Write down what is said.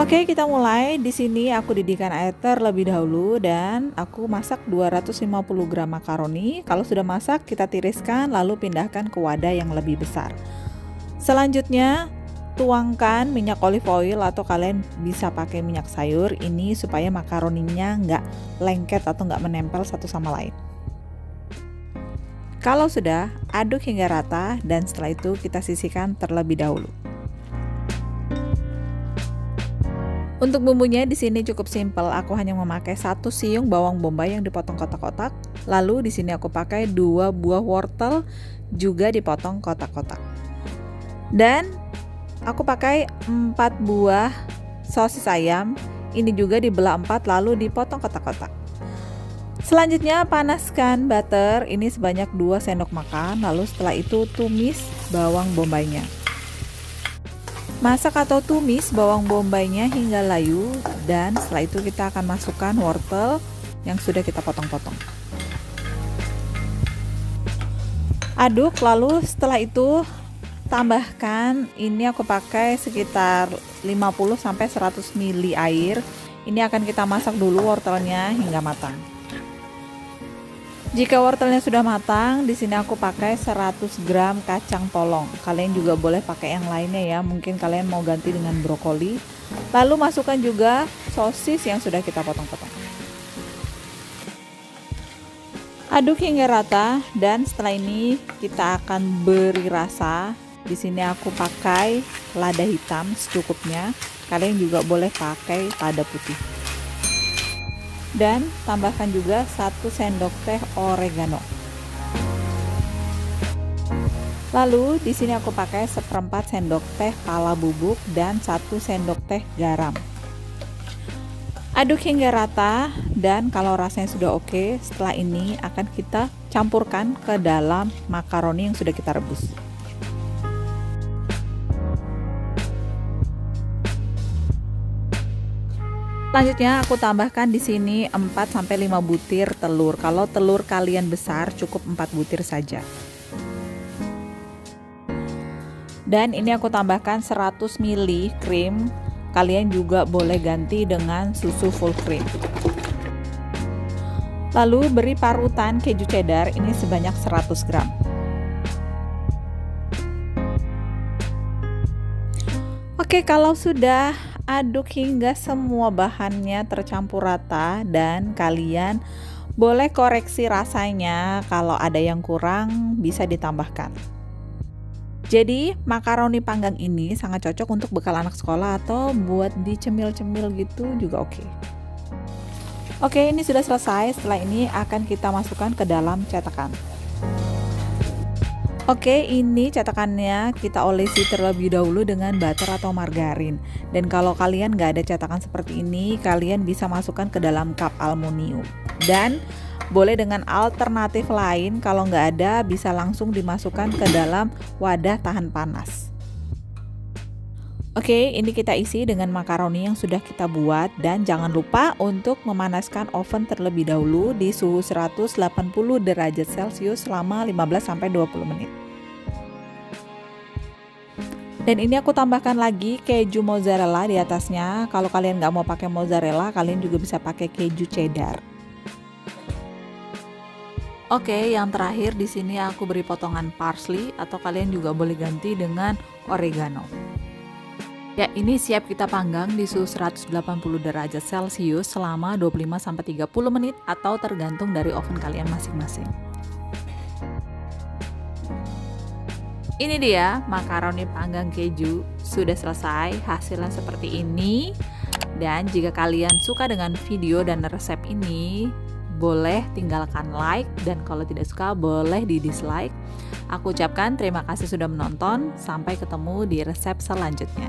Oke, kita mulai. Di sini aku didihkan air terlebih dahulu dan aku masak 250 gram makaroni. Kalau sudah masak, kita tiriskan lalu pindahkan ke wadah yang lebih besar. Selanjutnya, tuangkan minyak olive oil atau kalian bisa pakai minyak sayur ini supaya makaroninya nggak lengket atau nggak menempel satu sama lain. Kalau sudah, aduk hingga rata dan setelah itu kita sisihkan terlebih dahulu. Untuk bumbunya di sini cukup simpel. Aku hanya memakai 1 siung bawang bombay yang dipotong kotak-kotak. Lalu di sini aku pakai 2 buah wortel juga dipotong kotak-kotak. Dan aku pakai 4 buah sosis ayam. Ini juga dibelah 4 lalu dipotong kotak-kotak. Selanjutnya panaskan butter. Ini sebanyak 2 sendok makan. Lalu setelah itu tumis bawang bombaynya. Masak atau tumis bawang bombaynya hingga layu dan setelah itu kita akan masukkan wortel yang sudah kita potong-potong. Aduk, lalu setelah itu tambahkan, ini aku pakai sekitar 50-100 ml air. Ini akan kita masak dulu wortelnya hingga matang. Jika wortelnya sudah matang, di sini aku pakai 100 gram kacang polong. Kalian juga boleh pakai yang lainnya ya, mungkin kalian mau ganti dengan brokoli. Lalu masukkan juga sosis yang sudah kita potong-potong. Aduk hingga rata dan setelah ini kita akan beri rasa. Di sini aku pakai lada hitam secukupnya. Kalian juga boleh pakai lada putih. Dan tambahkan juga 1 sendok teh oregano. Lalu di sini aku pakai 1/4 sendok teh pala bubuk dan 1 sendok teh garam. Aduk hingga rata dan kalau rasanya sudah oke, setelah ini akan kita campurkan ke dalam makaroni yang sudah kita rebus. Selanjutnya aku tambahkan di sini 4-5 butir telur. Kalau telur kalian besar cukup 4 butir saja. Dan ini aku tambahkan 100 ml krim. Kalian juga boleh ganti dengan susu full cream. Lalu beri parutan keju cheddar ini sebanyak 100 gram. Oke, kalau sudah aduk hingga semua bahannya tercampur rata dan kalian boleh koreksi rasanya, kalau ada yang kurang bisa ditambahkan. Jadi makaroni panggang ini sangat cocok untuk bekal anak sekolah atau buat dicemil-cemil gitu juga oke. Oke, ini sudah selesai. Setelah ini akan kita masukkan ke dalam cetakan. Oke, ini cetakannya kita olesi terlebih dahulu dengan butter atau margarin. Dan kalau kalian nggak ada cetakan seperti ini, kalian bisa masukkan ke dalam cup aluminium. Dan boleh dengan alternatif lain, kalau nggak ada bisa langsung dimasukkan ke dalam wadah tahan panas. Oke, ini kita isi dengan makaroni yang sudah kita buat dan jangan lupa untuk memanaskan oven terlebih dahulu di suhu 180 derajat Celcius selama 15-20 menit. Dan ini aku tambahkan lagi keju mozzarella di atasnya. Kalau kalian nggak mau pakai mozzarella, kalian juga bisa pakai keju cheddar. Oke, yang terakhir di sini aku beri potongan parsley atau kalian juga boleh ganti dengan oregano. Ya, ini siap kita panggang di suhu 180 derajat Celcius selama 25-30 menit atau tergantung dari oven kalian masing-masing. Ini dia makaroni panggang keju sudah selesai, hasilnya seperti ini. Dan jika kalian suka dengan video dan resep ini, boleh tinggalkan like, dan kalau tidak suka boleh di dislike. Aku ucapkan terima kasih sudah menonton, sampai ketemu di resep selanjutnya.